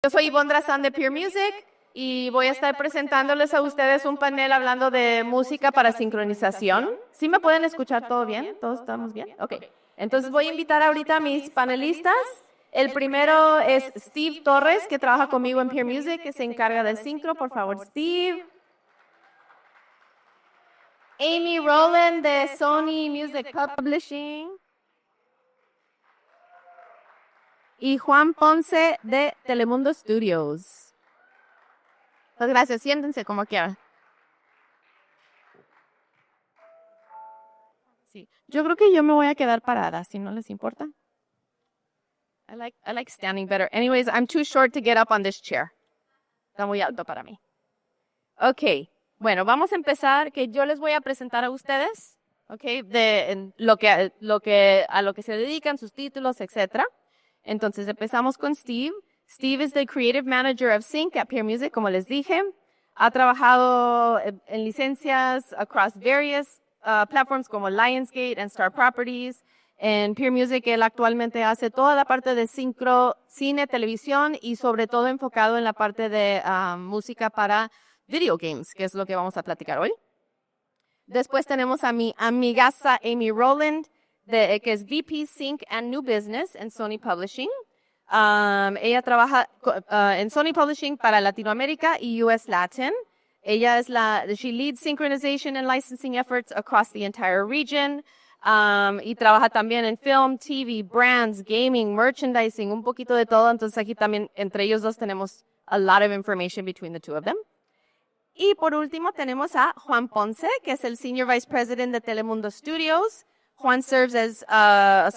Yo soy Ivonne Drazán de Peermusic y voy a estar presentándoles a ustedes un panel hablando de música para sincronización. ¿Sí me pueden escuchar todo bien? ¿Todos estamos bien? Ok. Entonces voy a invitar ahorita a mis panelistas. El primero es Steve Torres, que trabaja conmigo en Peermusic, que se encarga del sincro. Por favor, Steve. Amy Rowland de Sony Music Publishing. Y Juan Ponce de Telemundo Studios. Pues gracias, siéntense como quieran. Sí, yo creo que yo me voy a quedar parada, si no les importa. I like standing better. Anyways, I'm too short to get up on this chair. Está muy alto para mí. Ok, bueno, vamos a empezar, que yo les voy a presentar a ustedes, ok, de a lo que se dedican, sus títulos, etc. Entonces empezamos con Steve. Steve is the creative manager of Sync at Peermusic, como les dije. Ha trabajado en licencias across various platforms como Lionsgate and Star Properties. En Peermusic él actualmente hace toda la parte de sincro, cine, televisión y sobre todo enfocado en la parte de música para video games, que es lo que vamos a platicar hoy. Después tenemos a mi amigaza Amy Rowland, que es VP Sync and New Business en Sony Publishing. Ella trabaja en Sony Publishing para Latinoamérica y US Latin. Ella es she leads synchronization and licensing efforts across the entire region. Y trabaja también en film, TV, brands, gaming, merchandising, un poquito de todo. Entonces aquí también entre ellos dos tenemos a lot of information between the two of them. Y por último tenemos a Juan Ponce, que es el Senior Vice President de Telemundo Studios. Juan serves as,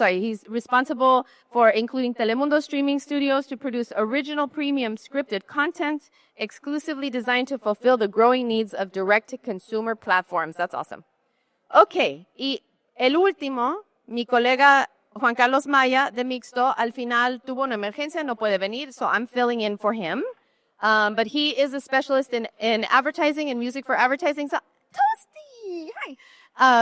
he's responsible for including Telemundo Streaming Studios to produce original premium scripted content exclusively designed to fulfill the growing needs of direct-to-consumer platforms. That's awesome. Ok, y el último, mi colega Juan Carlos Maya de Mixto, al final tuvo una emergencia, no puede venir, so I'm filling in for him. But he is a specialist in advertising and music for advertising. So, Toasty, hi.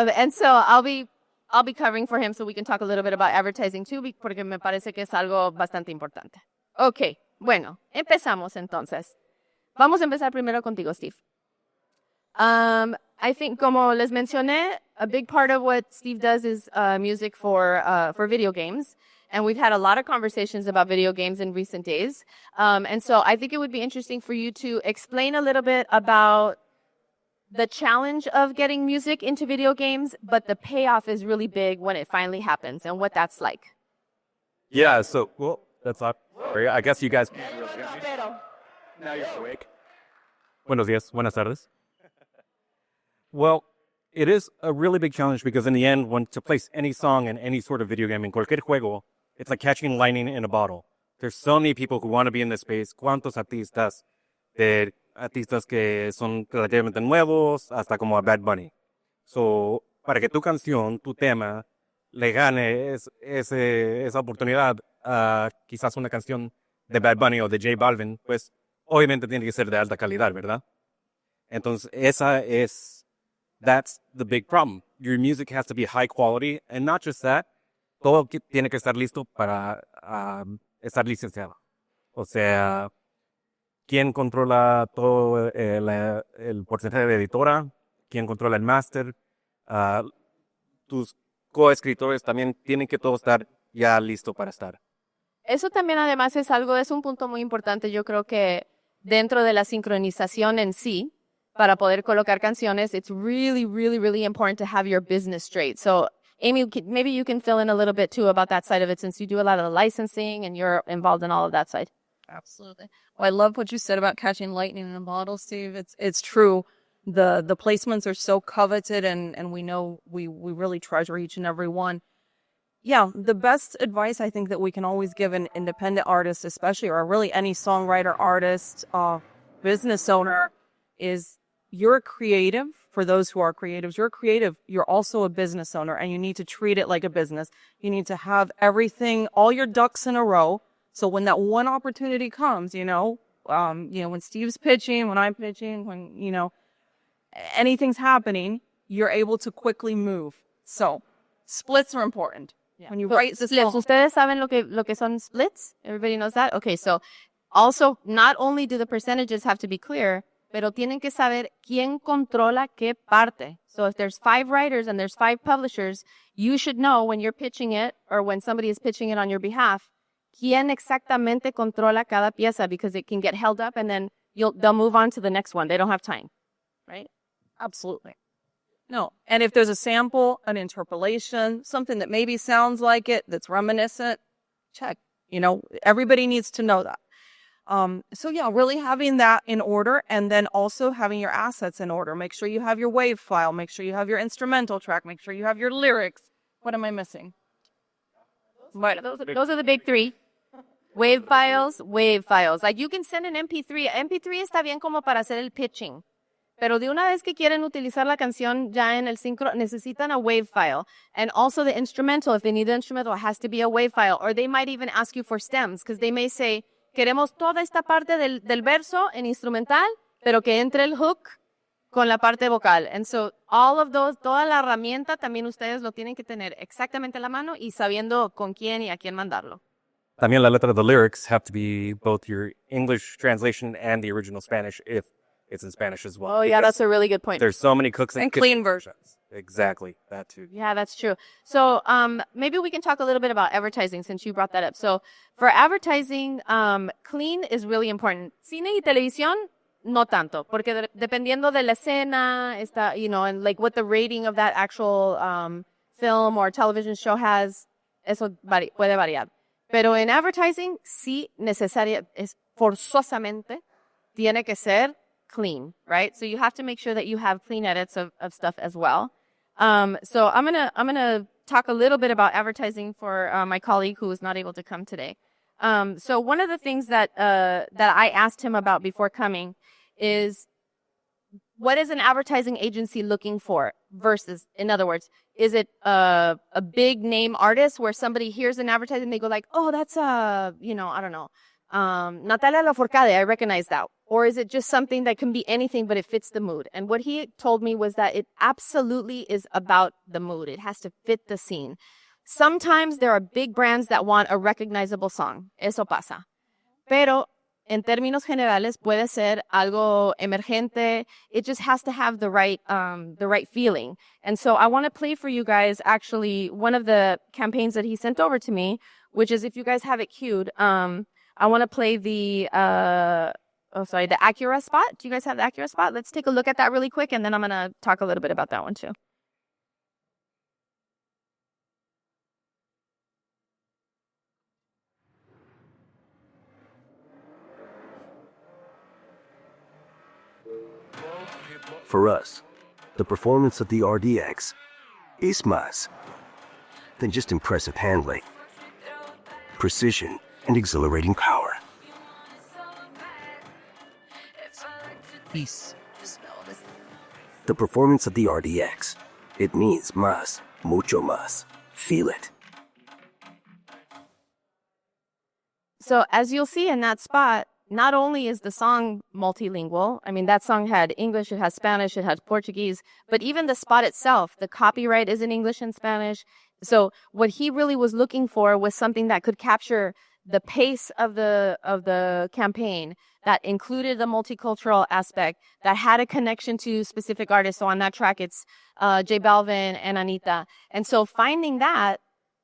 And so I'll be covering for him so we can talk a little bit about advertising too, porque me parece que es algo bastante importante. Ok, bueno, empezamos entonces. Vamos a empezar primero contigo, Steve. I think, como les mencioné, a big part of what Steve does is music for video games. And we've had a lot of conversations about video games in recent days. And so I think it would be interesting for you to explain a little bit about the challenge of getting music into video games, but the payoff is really big when it finally happens and what that's like. Yeah, so, well, that's not great. I guess you guys can't really hear me. Now you're awake. Buenos días, buenas tardes. Well, it is a really big challenge because in the end, when to place any song in any sort of video game, in cualquier juego, it's like catching lightning in a bottle. There's so many people who want to be in this space. ¿Cuántos artistas? De artistas que son relativamente nuevos hasta como a Bad Bunny. So, para que tu canción, tu tema, le gane esa oportunidad a quizás una canción de Bad Bunny o de J Balvin, pues obviamente tiene que ser de alta calidad, ¿verdad? Entonces, that's the big problem. Your music has to be high quality, and not just that, todo tiene que estar listo para estar licenciado. O sea, ¿quién controla todo el porcentaje de editora? ¿Quién controla el máster? Tus coescritores también tienen que todo estar ya listo para estar. Eso también además es un punto muy importante, yo creo que dentro de la sincronización en sí, para poder colocar canciones, it's really, really, really important to have your business straight. So, Amy, maybe you can fill in a little bit too about that side of it since you do a lot of the licensing and you're involved in all of that side. Absolutely. Well, I love what you said about catching lightning in a bottle, Steve. It's true. The placements are so coveted and we know we really treasure each and every one. Yeah, the best advice I think that we can always give an independent artist, especially, or really any songwriter, artist, business owner, is you're a creative. For those who are creatives, you're a creative. You're also a business owner, and you need to treat it like a business. You need to have everything, all your ducks in a row. So when that one opportunity comes, when Steve's pitching, when I'm pitching, when, anything's happening, you're able to quickly move. So splits are important. Yeah. When you write the splits, song. ¿Ustedes saben lo que son splits? Everybody knows that? Okay, so Also, not only do the percentages have to be clear, pero tienen que saber quién controla qué parte. So if there's 5 writers and there's 5 publishers, you should know when you're pitching it or when somebody is pitching it on your behalf, quién exactamente controla cada pieza, because it can get held up and then they'll move on to the next one. They don't have time, right? Absolutely. No. And if there's a sample, an interpolation, something that maybe sounds like it, that's reminiscent, check. Everybody needs to know that. So yeah, really having that in order, and then also having your assets in order. Make sure you have your WAV file. Make sure you have your instrumental track. Make sure you have your lyrics. What am I missing? Those are the big 3. Wave files. Like you can send an MP3. MP3 está bien como para hacer el pitching. Pero de una vez que quieren utilizar la canción ya en el sincro, necesitan a wave file. And also the instrumental, if they need the instrumental, it has to be a wave file. Or they might even ask you for stems, because they may say, queremos toda esta parte del verso en instrumental, pero que entre el hook con la parte vocal. And so all of those, toda la herramienta, también ustedes lo tienen que tener exactamente a la mano y sabiendo con quién y a quién mandarlo. También la letra, the lyrics have to be both your English translation and the original Spanish if it's in Spanish as well. Oh, yeah, that's a really good point. There's so many cooks and clean versions. Exactly, that too. Yeah, that's true. So maybe we can talk a little bit about advertising since you brought that up. So for advertising, clean is really important. Cine y televisión, no tanto, porque dependiendo de la escena, está, and like what the rating of that actual film or television show has, eso puede variar. Pero en advertising, sí, es forzosamente, tiene que ser clean, right? So you have to make sure that you have clean edits of stuff as well. So I'm gonna talk a little bit about advertising for my colleague who was not able to come today. So one of the things that I asked him about before coming is, what is an advertising agency looking for versus, in other words, is it a big name artist where somebody hears an advertising and they go like, oh, that's I don't know, Natalia Lafourcade, I recognize that. Or is it just something that can be anything, but it fits the mood? And what he told me was that it absolutely is about the mood. It has to fit the scene. Sometimes there are big brands that want a recognizable song. Eso pasa. Pero en términos generales puede ser algo emergente. It just has to have the right feeling. And so I want to play for you guys actually one of the campaigns that he sent over to me, which is, if you guys have it queued, I want to play the Acura spot. Do you guys have the Acura spot? Let's take a look at that really quick, and then I'm going to talk a little bit about that one too. For us, the performance of the RDX is más than just impressive handling, precision, and exhilarating power. Peace. The performance of the RDX, it means más, mucho más. Feel it. So as you'll see in that spot, not only is the song multilingual, I mean, that song had English, it has Spanish, it has Portuguese, but even the spot itself, the copyright is in English and Spanish. So what he really was looking for was something that could capture the pace of the campaign, that included the multicultural aspect, that had a connection to specific artists. So on that track, it's J Balvin and Anita. And so finding that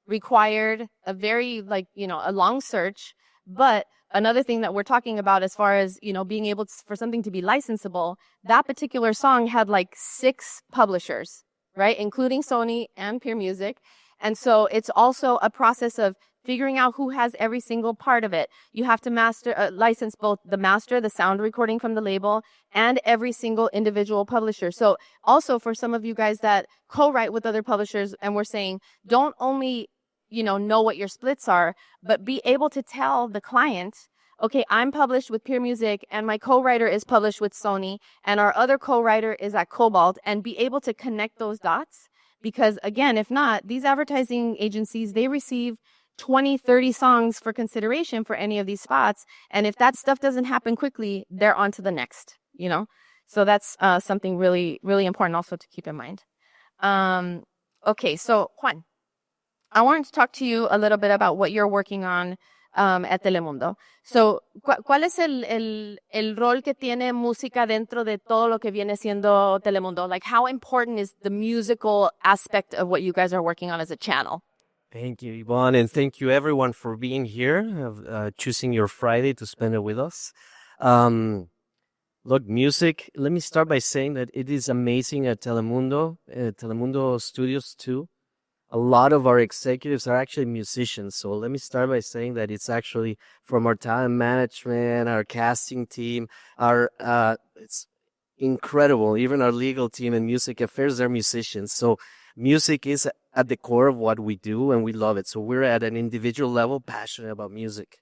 required a very, a long search. But another thing that we're talking about as far as, being able for something to be licensable, that particular song had 6 publishers, right? Including Sony and Peermusic. And so it's also a process of figuring out who has every single part of it. You have to license both the sound recording from the label, and every single individual publisher. So also for some of you guys that co-write with other publishers, and we're saying, don't only, know what your splits are, but be able to tell the client, okay, I'm published with Peermusic and my co-writer is published with Sony and our other co-writer is at Cobalt, and be able to connect those dots. Because again, if not, these advertising agencies, they receive 20, 30 songs for consideration for any of these spots. And if that stuff doesn't happen quickly, they're on to the next, So that's something really, really important also to keep in mind. Okay, so Juan, I wanted to talk to you a little bit about what you're working on at Telemundo. So, ¿cuál es el rol que tiene música dentro de todo lo que viene siendo Telemundo? Like, how important is the musical aspect of what you guys are working on as a channel? Thank you, Yvonne, and thank you everyone for being here, choosing your Friday to spend it with us. Look, music, let me start by saying that it is amazing at Telemundo, Telemundo Studios too. A lot of our executives are actually musicians. So let me start by saying that it's actually from our talent management, our casting team, it's incredible. Even our legal team and music affairs, they're musicians. So music is at the core of what we do and we love it. So we're at an individual level passionate about music.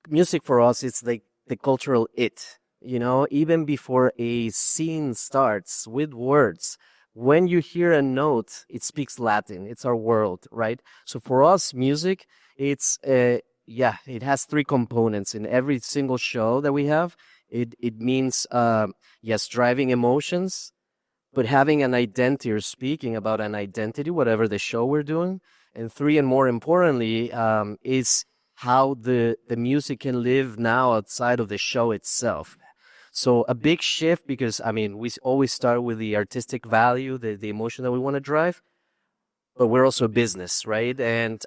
Music for us, it's like the cultural it, even before a scene starts with words. When you hear a note, it speaks Latin. It's our world, right? So for us, music, it has three components in every single show that we have. It means, yes, driving emotions, but having an identity or speaking about an identity, whatever the show we're doing. And three, and more importantly, is how the music can live now outside of the show itself. So a big shift because, we always start with the artistic value, the emotion that we want to drive, but we're also a business, right? And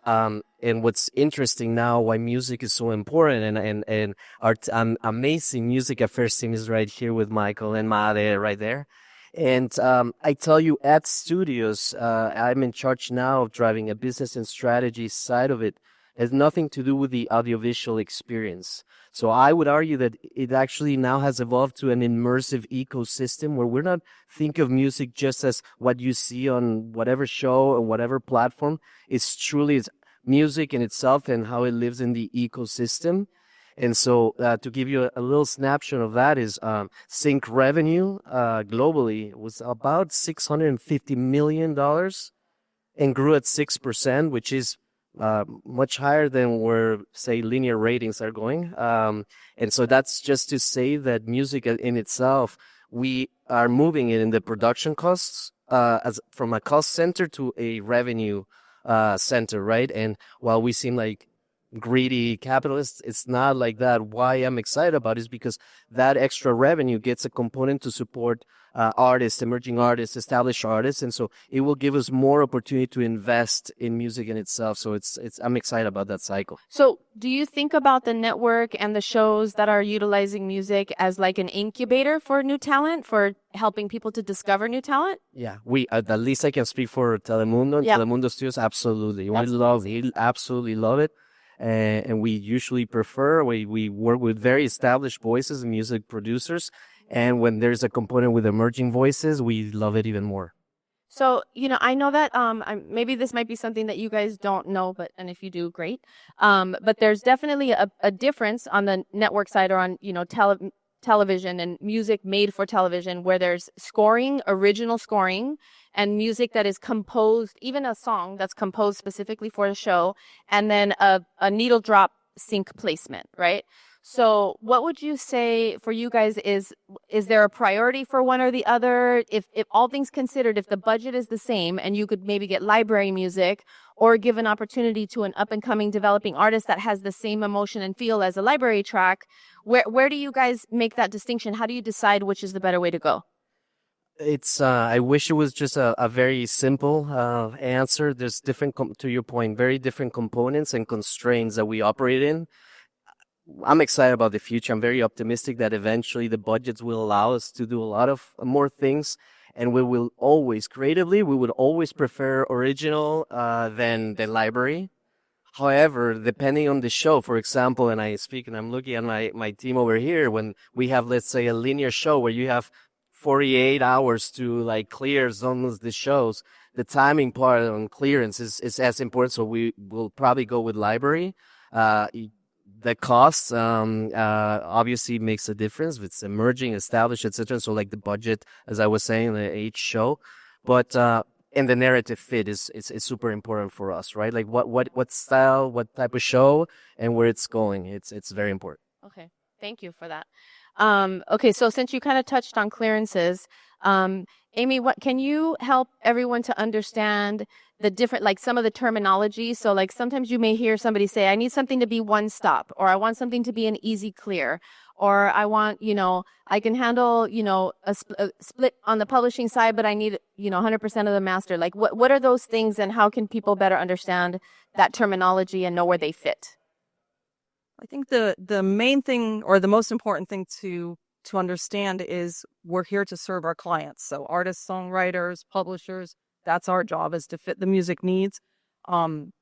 what's interesting now, why music is so important, and our amazing music affairs team is right here with Michael and Made right there. And I tell you, at studios, I'm in charge now of driving a business and strategy side of it. It has nothing to do with the audiovisual experience. So I would argue that it actually now has evolved to an immersive ecosystem where we're not think of music just as what you see on whatever show or whatever platform. It's truly music in itself and how it lives in the ecosystem. And so to give you a little snapshot of that is sync revenue globally was about $650 million and grew at 6%, which is much higher than where, say, linear ratings are going. And so that's just to say that music in itself, we are moving it in the production costs as from a cost center to a revenue center, right? And while we seem like greedy capitalists, it's not like that. Why I'm excited about it is because that extra revenue gets a component to support artists, emerging artists, established artists, and so it will give us more opportunity to invest in music in itself. So I'm excited about that cycle. So do you think about the network and the shows that are utilizing music as like an incubator for new talent, for helping people to discover new talent? Yeah, we at least I can speak for Telemundo and Telemundo Studios. Absolutely, we absolutely love it. And we usually prefer, we work with very established voices and music producers. And when there's a component with emerging voices, we love it even more. So, I know that maybe this might be something that you guys don't know, and if you do, great. But there's definitely a difference on the network side or on, television and music made for television, where there's scoring, original scoring, and music that is composed, even a song that's composed specifically for the show, and then a needle drop sync placement, right? So what would you say for you guys is there a priority for one or the other? If all things considered, if the budget is the same and you could maybe get library music or give an opportunity to an up and coming developing artist that has the same emotion and feel as a library track, where do you guys make that distinction? How do you decide which is the better way to go? It's I wish it was just a very simple answer. There's different, to your point, very different components and constraints that we operate in. I'm excited about the future. I'm very optimistic that eventually the budgets will allow us to do a lot of more things. And we will always, creatively, we would always prefer original than the library. However, depending on the show, for example, and I'm looking at my team over here, when we have, let's say, a linear show where you have 48 hours to like clear some of the shows, the timing part on clearance is as important. So we will probably go with library. The cost obviously makes a difference if it's emerging, established, etc. So like the budget, as I was saying, each show, but and the narrative fit is super important for us, right? Like what style, what type of show, and where it's going. It's very important. Okay, thank you for that. Okay, so since you kind of touched on clearances, Amy, what can you help everyone to understand the different, like some of the terminology. So like sometimes you may hear somebody say, I need something to be one stop, or I want something to be an easy clear, or I want, I can handle, a split on the publishing side, but I need, 100% of the master. Like what are those things, and how can people better understand that terminology and know where they fit? I think the main thing, or the most important thing to understand, is we're here to serve our clients. So artists, songwriters, publishers, that's our job, is to fit the music needs.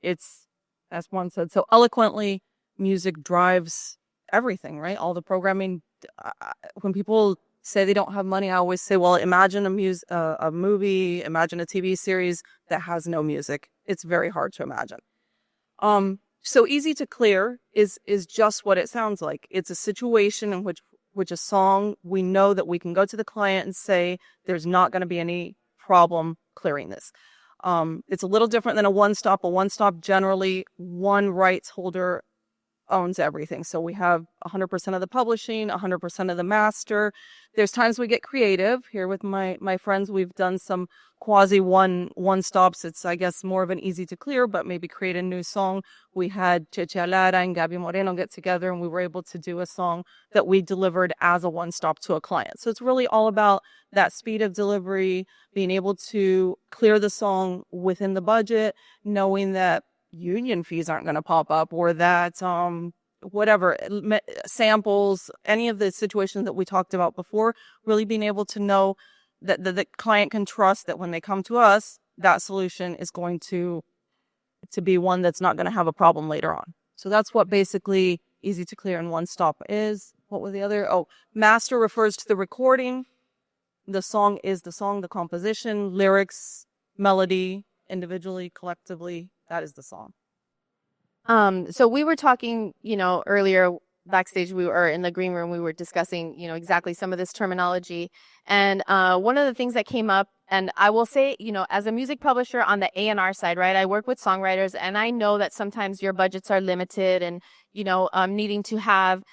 It's, as one said so eloquently, music drives everything, right? All the programming. When people say they don't have money, I always say, well, imagine a movie, imagine a TV series that has no music. It's very hard to imagine. So Easy to Clear is just what it sounds like. It's a situation in which a song, we know that we can go to the client and say, there's not going to be any problem clearing this. It's a little different than a one-stop. A one-stop, generally, one rights holder owns everything. So we have 100% of the publishing, 100% of the master. There's times we get creative. Here with my friends, we've done some quasi one-stops. It's, I guess, more of an Easy to Clear, but maybe create a new song. We had Cheche Alara and Gabby Moreno get together, and we were able to do a song that we delivered as a one-stop to a client. So it's really all about that speed of delivery, being able to clear the song within the budget, knowing that union fees aren't going to pop up, or that whatever samples, any of the situations that we talked about before, really being able to know that the client can trust that when they come to us, that solution is going to be one that's not going to have a problem later on. So that's what basically Easy to Clear and One Stop is. What was the other? Oh, master refers to the recording. The song is the song, the composition, lyrics, melody, individually, collectively. That is the song. So we were talking, earlier backstage, we were in the green room, we were discussing, exactly some of this terminology. And one of the things that came up, and I will say, as a music publisher on the A&R side, right, I work with songwriters, and I know that sometimes your budgets are limited, and, needing to have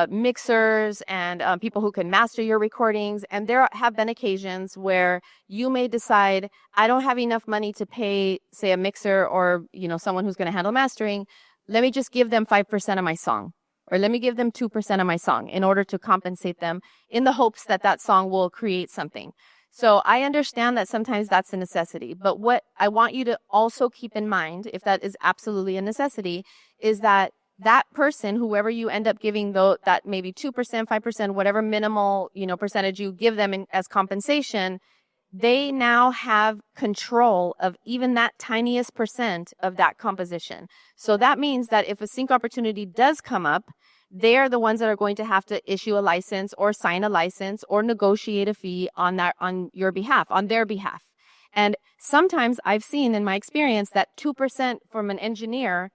mixers and people who can master your recordings. And there have been occasions where you may decide, I don't have enough money to pay, say, a mixer or, someone who's going to handle mastering. Let me just give them 5% of my song, or let me give them 2% of my song in order to compensate them, in the hopes that that song will create something. So I understand that sometimes that's a necessity. But what I want you to also keep in mind, if that is absolutely a necessity, is that person, whoever you end up giving that maybe 2%, 5%, whatever minimal, percentage you give them as compensation, they now have control of even that tiniest percent of that composition. So that means that if a sync opportunity does come up, they are the ones that are going to have to issue a license or sign a license or negotiate a fee on your behalf, on their behalf. And sometimes I've seen in my experience that 2% from an engineer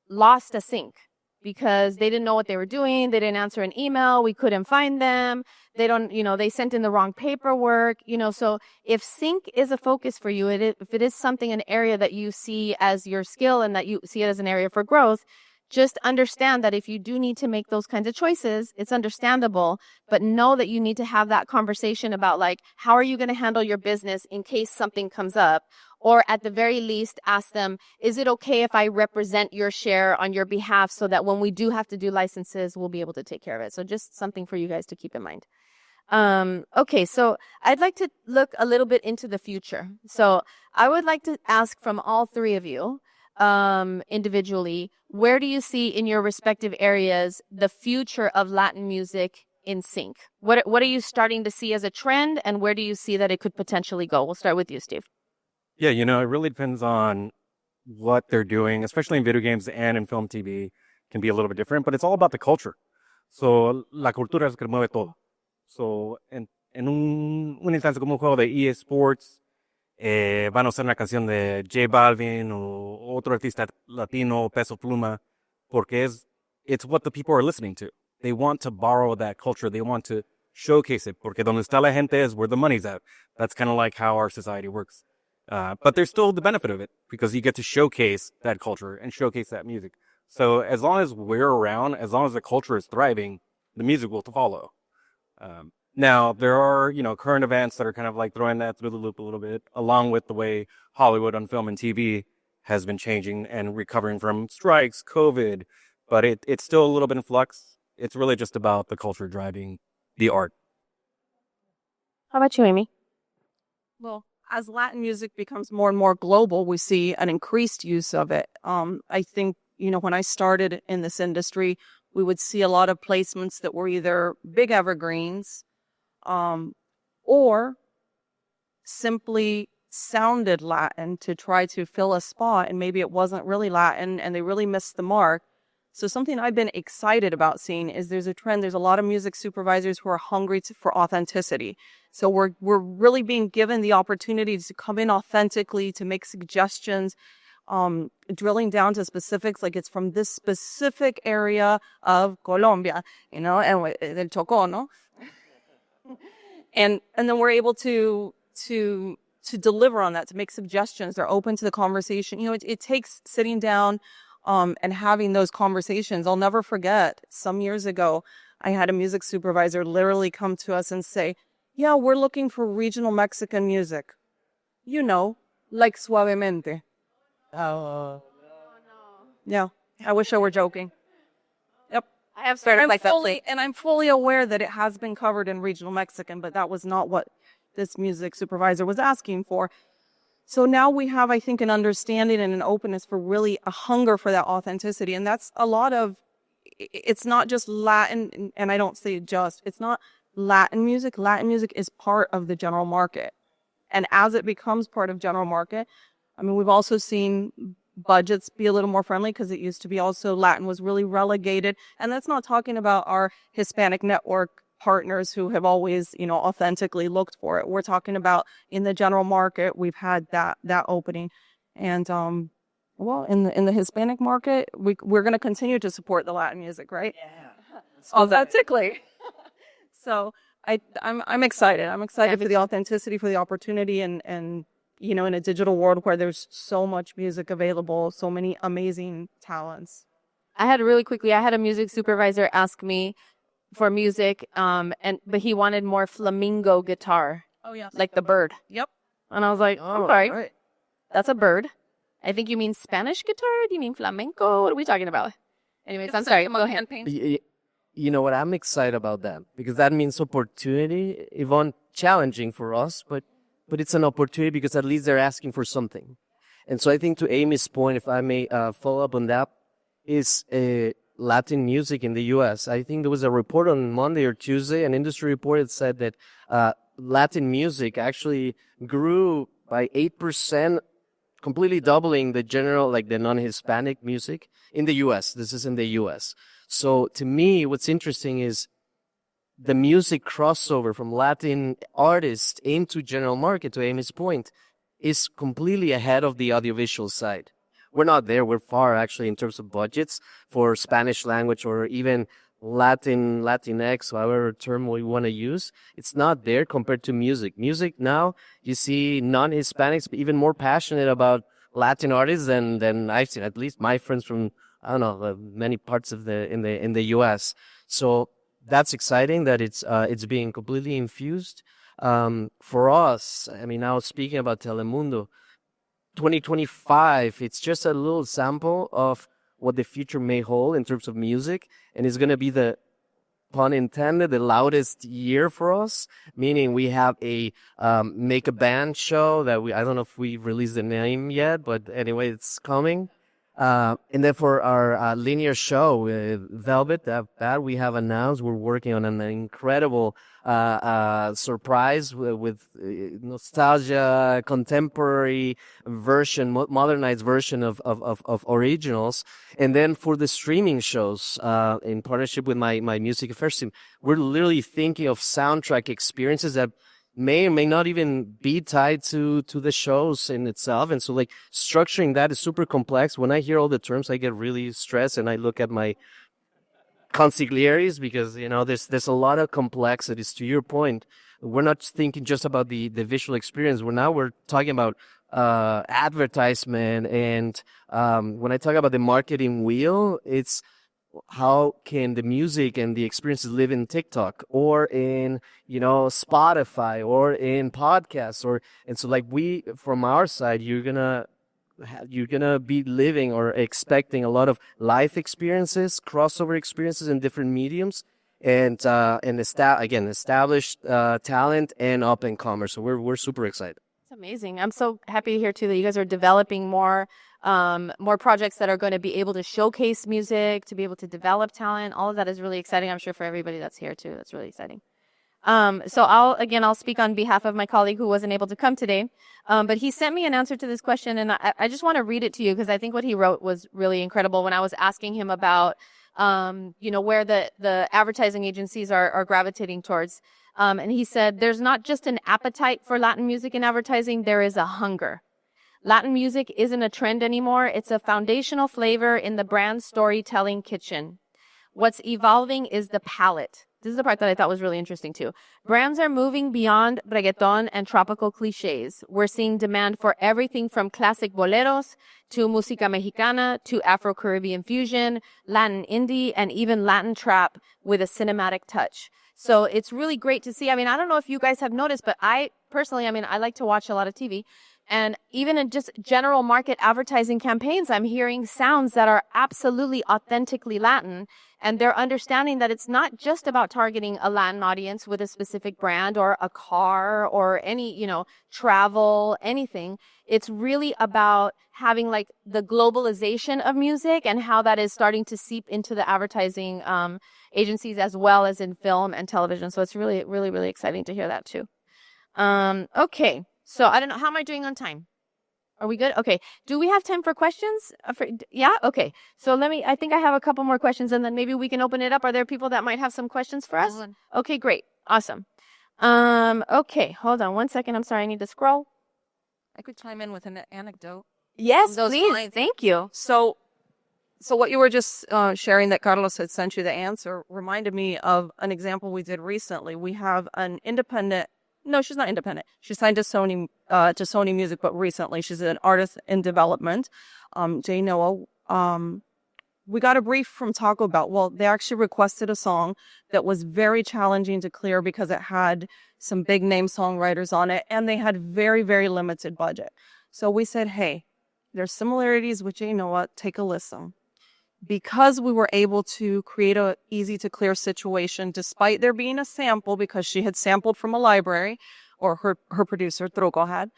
lost a sync because they didn't know what they were doing. They didn't answer an email. We couldn't find them. They sent in the wrong paperwork, so if sync is a focus for you, if it is something, an area that you see as your skill and that you see it as an area for growth, just understand that if you do need to make those kinds of choices, it's understandable, but know that you need to have that conversation about, like, how are you going to handle your business in case something comes up? Or at the very least, ask them, is it okay if I represent your share on your behalf so that when we do have to do licenses, we'll be able to take care of it? So just something for you guys to keep in mind. Okay, so I'd like to look a little bit into the future. So I would like to ask from all three of you, individually, where do you see in your respective areas the future of Latin music in sync? What are you starting to see as a trend, and where do you see that it could potentially go? We'll start with you, Steve. Yeah, it really depends on what they're doing, especially in video games and in film, TV, can be a little bit different, but it's all about the culture. So, la cultura es que mueve todo. So, en un instante como un juego de EA Sports, van a usar una canción de J Balvin o otro artista latino, Peso Pluma, porque it's what the people are listening to. They want to borrow that culture. They want to showcase it, porque donde está la gente is where the money's at. That's kind of like how our society works. But there's still the benefit of it, because you get to showcase that culture and showcase that music. So as long as we're around, as long as the culture is thriving, the music will follow. Now, there are, current events that are kind of like throwing that through the loop a little bit, along with the way Hollywood on film and TV has been changing and recovering from strikes, COVID, but it's still a little bit in flux. It's really just about the culture driving the art. How about you, Amy? Well, as Latin music becomes more and more global, we see an increased use of it. I think, when I started in this industry, we would see a lot of placements that were either big evergreens, or simply sounded Latin to try to fill a spot, and maybe it wasn't really Latin and they really missed the mark. So something I've been excited about seeing is there's a trend. There's a lot of music supervisors who are hungry for authenticity. So we're really being given the opportunity to come in authentically, to make suggestions, drilling down to specifics, like it's from this specific area of Colombia, and del Chocó, no? And then we're able to deliver on that, to make suggestions. They're open to the conversation. It takes sitting down and having those conversations. I'll never forget, some years ago, I had a music supervisor literally come to us and say, yeah, we're looking for regional Mexican music. Like Suavemente. Oh. Yeah, I wish I were joking. Yep. I have started like that. And I'm fully aware that it has been covered in regional Mexican, but that was not what this music supervisor was asking for. So now we have, I think, an understanding and an openness for really a hunger for that authenticity. And that's a lot of, it's not just Latin, and I don't say just, it's not Latin music. Latin music is part of the general market. And as it becomes part of general market, we've also seen budgets be a little more friendly, because it used to be also Latin was really relegated. And that's not talking about our Hispanic network partners who have always, authentically looked for it. We're talking about in the general market, we've had that opening. And, in the Hispanic market, we're going to continue to support the Latin music, right? Yeah. Authentically. So I'm excited. I'm excited for the authenticity, for the opportunity, and in a digital world where there's so much music available, so many amazing talents. I had a music supervisor ask me for music, but he wanted more flamingo guitar. Oh, yeah. Like the bird. Yep. And I was like, I'm sorry. Right. That's a bird. I think you mean Spanish guitar? Do you mean flamenco? What are we talking about? Anyways, I'm sorry. Go ahead. You know what? I'm excited about that, because that means opportunity, even challenging for us, but it's an opportunity because at least they're asking for something. And so I think, to Amy's point, if I may follow up on that, is Latin music in the U.S. I think there was a report on Monday or Tuesday, an industry report that said that Latin music actually grew by 8%, completely doubling the general, like the non-Hispanic music in the U.S. This is in the U.S. So to me, what's interesting is the music crossover from Latin artists into general market, to Amy's point, is completely ahead of the audiovisual side. We're not there. We're far, actually, in terms of budgets for Spanish language or even Latinx, however term we want to use. It's not there compared to music. Music now, you see non-Hispanics even more passionate about Latin artists than I've seen, at least my friends from, I don't know, many parts of in the U.S. So that's exciting that it's being completely infused. For us, now speaking about Telemundo, 2025, it's just a little sample of what the future may hold in terms of music, and it's going to be, the pun intended, the loudest year for us, meaning we have a make a band show that I don't know if we released the name yet, but anyway, it's coming. And then for our linear show with Velvet, that we have announced, we're working on an incredible surprise with nostalgia, contemporary version, modernized version of originals. And then for the streaming shows, in partnership with my music affairs team, we're literally thinking of soundtrack experiences that may or may not even be tied to the shows in itself. And so, like, structuring that is super complex. When I hear all the terms, I get really stressed, and I look at my consiglieres, because, there's a lot of complexities. To your point, we're not thinking just about the visual experience. We're talking about advertisement. And when I talk about the marketing wheel, it's how can the music and the experiences live in TikTok or in, Spotify or in podcasts and so like we, from our side, you're gonna be living or expecting a lot of life experiences, crossover experiences in different mediums, and established talent and up and comers. So we're super excited. It's amazing. I'm so happy to hear too that you guys are developing more projects that are going to be able to showcase music, to be able to develop talent. All of that is really exciting. I'm sure for everybody that's here too. That's really exciting. So I'll speak on behalf of my colleague who wasn't able to come today. But he sent me an answer to this question, and I just want to read it to you because I think what he wrote was really incredible when I was asking him about, where the advertising agencies are gravitating towards. And he said, there's not just an appetite for Latin music in advertising, there is a hunger. Latin music isn't a trend anymore. It's a foundational flavor in the brand storytelling kitchen. What's evolving is the palette. This is the part that I thought was really interesting too. Brands are moving beyond reggaeton and tropical cliches. We're seeing demand for everything from classic boleros to música mexicana to Afro-Caribbean fusion, Latin indie, and even Latin trap with a cinematic touch. So it's really great to see. I mean, I don't know if you guys have noticed, but I personally, I like to watch a lot of TV. And even in just general market advertising campaigns, I'm hearing sounds that are absolutely authentically Latin. And they're understanding that it's not just about targeting a Latin audience with a specific brand or a car or any, travel, anything. It's really about having like the globalization of music and how that is starting to seep into the advertising agencies as well as in film and television. So it's really, really, really exciting to hear that too. Okay. So I don't know. How am I doing on time? Are we good? Okay. Do we have time for questions? Yeah? Okay. So I think I have a couple more questions and then maybe we can open it up. Are there people that might have some questions for us? Okay, great. Awesome. Okay. Hold on one second. I'm sorry. I need to scroll. I could chime in with an anecdote. Yes, Those please. lines. Thank you. So what you were just sharing that Carlos had sent you the answer reminded me of an example we did recently. We have an independent. No, she's not independent. She signed to Sony Music, but recently she's an artist in development. Jay Noah. We got a brief from Taco Bell. Well, they actually requested a song that was very challenging to clear because it had some big name songwriters on it, and they had very, very limited budget. So we said, hey, there's similarities with Jay Noah. Take a listen. Because we were able to create a easy to clear situation, despite there being a sample, because she had sampled from a library, or her producer, Truco, had,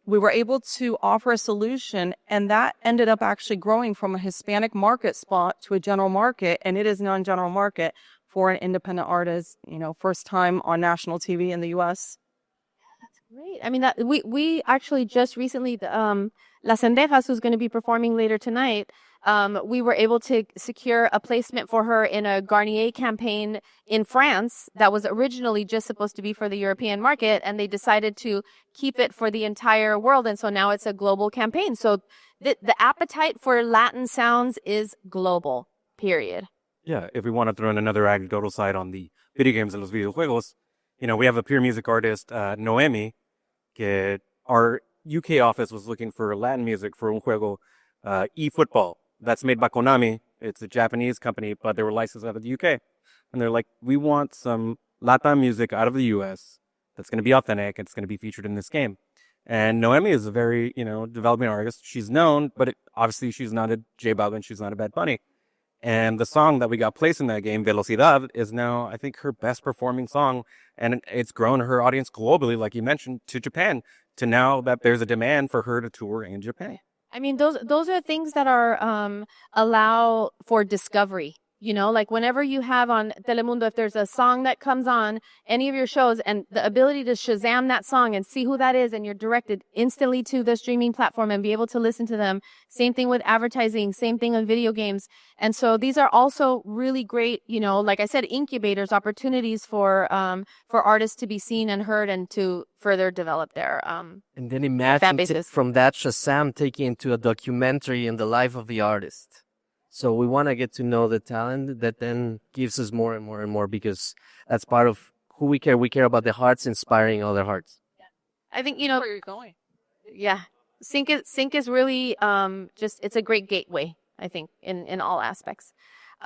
we were able to offer a solution, and that ended up actually growing from a Hispanic market spot to a general market, and it is non-general market for an independent artist, first time on national TV in the U.S. That's great. I mean, that we actually just recently, Las Cendejas, who's going to be performing later tonight, we were able to secure a placement for her in a Garnier campaign in France that was originally just supposed to be for the European market, and they decided to keep it for the entire world, and so now it's a global campaign. So the appetite for Latin sounds is global, period. Yeah, if we want to throw in another anecdotal side on the video games and los videojuegos, we have a Peermusic artist, Noemi, que our UK office was looking for Latin music for un juego, eFootball. That's made by Konami. It's a Japanese company, but they were licensed out of the UK. And they're like, we want some Latin music out of the US that's going to be authentic. It's going to be featured in this game. And Noemi is a very, developing artist. She's known, but obviously she's not a J Balvin. She's not a Bad Bunny. And the song that we got placed in that game, Velocidad, is now, I think, her best performing song. And it's grown her audience globally, like you mentioned, to Japan, to now that there's a demand for her to tour in Japan. I mean, those are things that are allow for discovery. Like whenever you have on Telemundo, if there's a song that comes on any of your shows and the ability to Shazam that song and see who that is, and you're directed instantly to the streaming platform and be able to listen to them. Same thing with advertising, same thing with video games. And so these are also really great, like I said, incubators, opportunities for artists to be seen and heard and to further develop their and then imagine from that Shazam taking into a documentary in the life of the artist. So we want to get to know the talent that then gives us more and more and more, because that's part of who we care. We care about the hearts inspiring other hearts. Yeah. I think, where you're going. Yeah. Sync is really it's a great gateway, I think, in all aspects.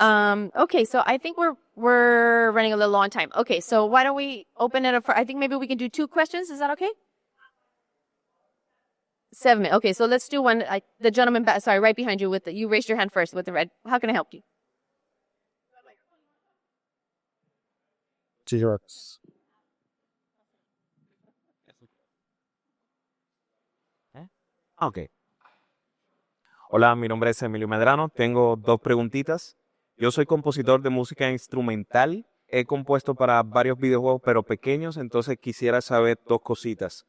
Okay, so I think we're running a little long time. Okay, so why don't we open it up for, I think maybe we can do 2 questions. Is that okay? 7 minutes. Okay, so let's do one. The gentleman back, sorry, right behind you you raised your hand first with the red. How can I help you? T-Rex. Ok. Hola, mi nombre es Emilio Medrano. Tengo 2 preguntitas. Yo soy compositor de música instrumental. He compuesto para varios videojuegos, pero pequeños, entonces quisiera saber 2 cositas.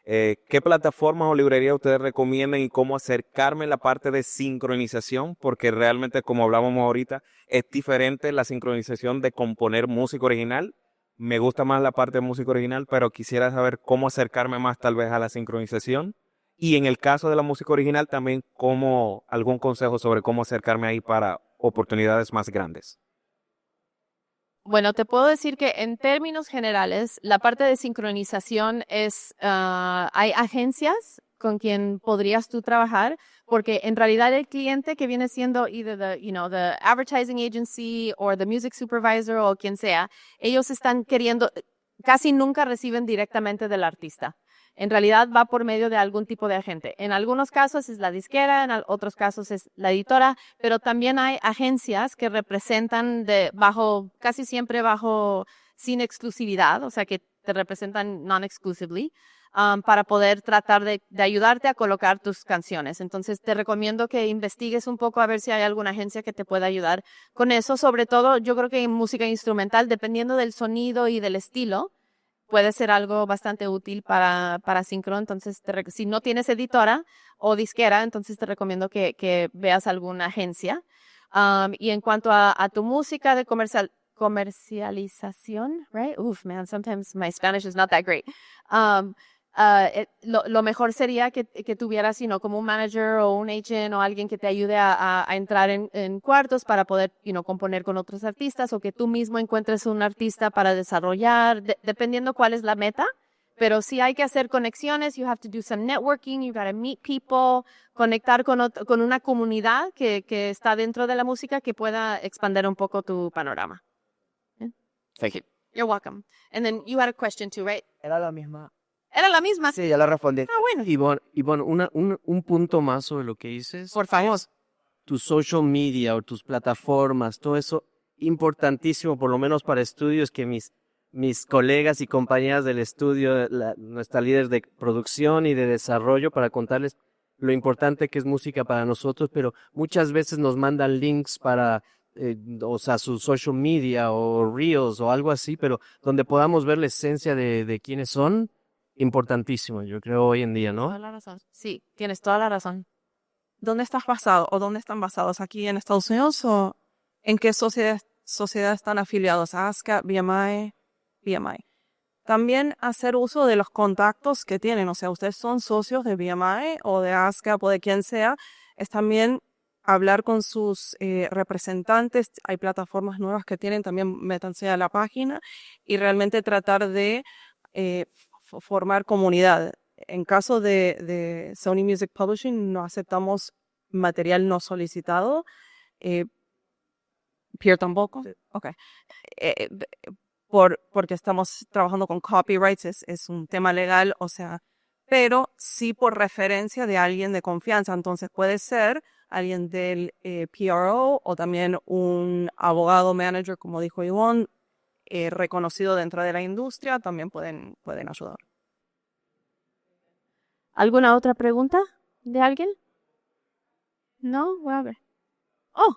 ¿Qué plataformas o librerías ustedes recomiendan y cómo acercarme a la parte de sincronización? Porque realmente, como hablábamos ahorita, es diferente la sincronización de componer música original. Me gusta más la parte de música original, pero quisiera saber cómo acercarme más tal vez a la sincronización. Y en el caso de la música original, también algún consejo sobre cómo acercarme ahí para oportunidades más grandes. Bueno, te puedo decir que en términos generales, la parte de sincronización hay agencias con quien podrías tú trabajar, porque en realidad el cliente que viene siendo either the advertising agency or the music supervisor o quien sea, ellos están casi nunca reciben directamente del artista. En realidad va por medio de algún tipo de agente. En algunos casos es la disquera, en otros casos es la editora, pero también hay agencias que representan casi siempre sin exclusividad, o sea que te representan non-exclusively, para poder tratar de ayudarte a colocar tus canciones. Entonces te recomiendo que investigues un poco a ver si hay alguna agencia que te pueda ayudar con eso. Sobre todo, yo creo que en música instrumental, dependiendo del sonido y del estilo, puede ser algo bastante útil para sincro. Entonces, si no tienes editora o disquera, entonces te recomiendo que veas alguna agencia. Y en cuanto a tu música de comercialización, right? Oof, man, sometimes my Spanish is not that great. Lo mejor sería que tuvieras, como un manager o un agent o alguien que te ayude a entrar en cuartos para poder, componer con otros artistas, o que tú mismo encuentres un artista para desarrollar, dependiendo cuál es la meta. Pero sí hay que hacer conexiones, you have to do some networking, you gotta meet people, conectar con una comunidad que está dentro de la música que pueda expandir un poco tu panorama. Yeah. Thank you. You're welcome. And then you had a question too, right? Era la misma. Era la misma. Sí, ya la respondí. Ah, bueno. Ivonne, un punto más sobre lo que dices. Por favor. Tu social media o tus plataformas, todo eso, importantísimo, por lo menos para estudios, que mis colegas y compañeras del estudio, nuestra líder de producción y de desarrollo, para contarles lo importante que es música para nosotros, pero muchas veces nos mandan links para, su social media o reels o algo así, pero donde podamos ver la esencia de quiénes son, importantísimo, yo creo, hoy en día, ¿no? Toda la razón. Sí, tienes toda la razón. ¿Dónde estás basado o dónde están basados? ¿Aquí en Estados Unidos o en qué sociedad están afiliados? ASCAP, BMI. También hacer uso de los contactos que tienen. O sea, ustedes son socios de BMI o de ASCAP o de quien sea. Es también hablar con sus representantes. Hay plataformas nuevas que tienen. También métanse a la página y realmente tratar de formar comunidad. En caso de Sony Music Publishing, no aceptamos material no solicitado. Peer tampoco. Sí. Ok. Porque estamos trabajando con copyrights, es un tema legal, o sea, pero sí por referencia de alguien de confianza. Entonces puede ser alguien del PRO o también un abogado manager, como dijo Ivonne, reconocido dentro de la industria, también pueden ayudar. ¿Alguna otra pregunta de alguien? No, voy a ver. Oh.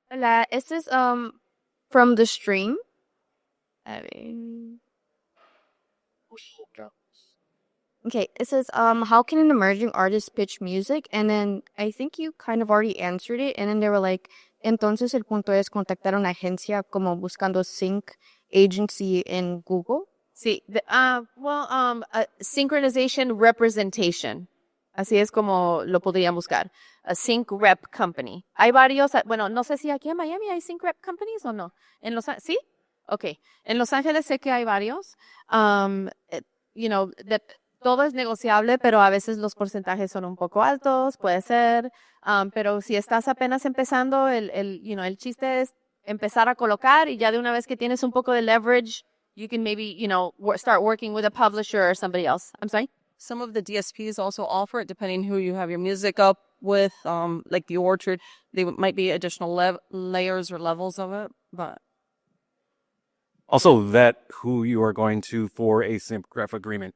Hola, este es from the stream. A ver. Okay, it says how can an emerging artist pitch music? And then I think you kind of already answered it. And then they were like, entonces el punto es contactar a una agencia como buscando sync agency en Google. Sí, synchronization representation. Así es como lo podrían buscar. A sync rep company. Hay varios, bueno, no sé si aquí en Miami hay sync rep companies o no. ¿Sí? Ok. En Los Ángeles sé que hay varios. todo es negociable, pero a veces los porcentajes son un poco altos, puede ser. Pero si estás apenas empezando, el chiste es empezar a colocar y ya de una vez que tienes un poco de leverage, you can maybe, start working with a publisher or somebody else. I'm sorry? Some of the DSPs also offer it, depending who you have your music up with, like the Orchard. They might be additional layers or levels of it, but Also, vet who you are going to for a SIMP agreement.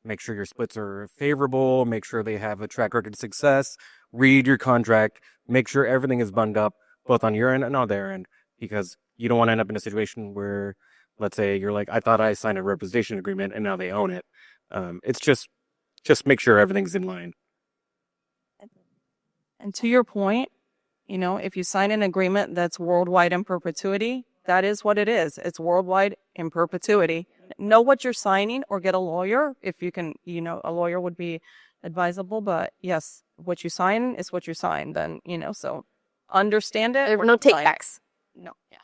Make sure your splits are favorable. Make sure they have a track record of success. Read your contract. Make sure everything is buttoned up, both on your end and on their end, because you don't want to end up in a situation where, let's say, you're like, I thought I signed a representation agreement, and now they own it. It's just make sure everything's in line. And to your point, if you sign an agreement that's worldwide in perpetuity, that is what it is. It's worldwide in perpetuity. Know what you're signing or get a lawyer. If you can, a lawyer would be advisable. But yes, what you sign is what you sign. Then, so understand it. There are no takebacks. No. Yeah.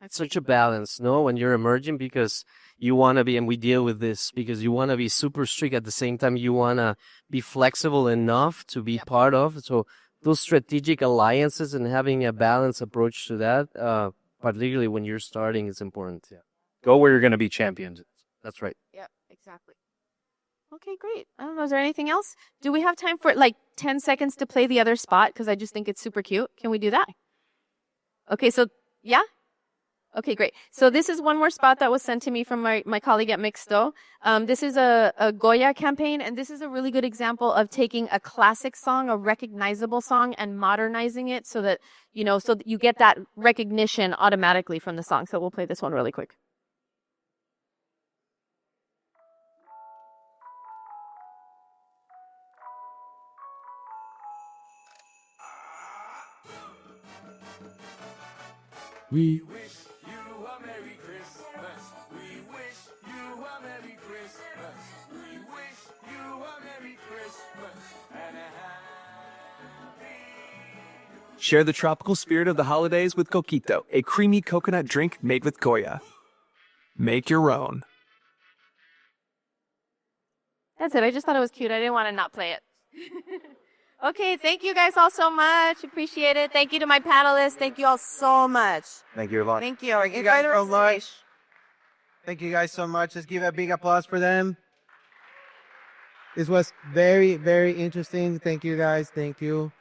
It's such a balance, no, when you're emerging, because you want to be, and we deal with this, because you want to be super strict at the same time. You want to be flexible enough to be part of. So those strategic alliances and having a balanced approach to that, particularly when you're starting, is important. Yeah. Go where you're going to be championed. That's right. Yeah, exactly. Okay, great. I don't know. Is there anything else? Do we have time for like 10 seconds to play the other spot? Because I just think it's super cute. Can we do that? Okay, so yeah? Okay, great. So this is one more spot that was sent to me from my colleague at Mixto. This is a Goya campaign, and this is a really good example of taking a classic song, a recognizable song, and modernizing it so that, so that you get that recognition automatically from the song. So we'll play this one really quick. We wish you a Merry Christmas. We wish you a Merry Christmas. We wish you a Merry Christmas and a happy. Share the tropical spirit of the holidays with Coquito, a creamy coconut drink made with Goya. Make your own. That's it. I just thought it was cute. I didn't want to not play it. Okay, thank you guys all so much. Appreciate it. Thank you to my panelists. Thank you all so much. Thank you a lot. Thank you. Thank you guys so much. Thank you guys so much. Let's give a big applause for them. This was very, very interesting. Thank you guys. Thank you.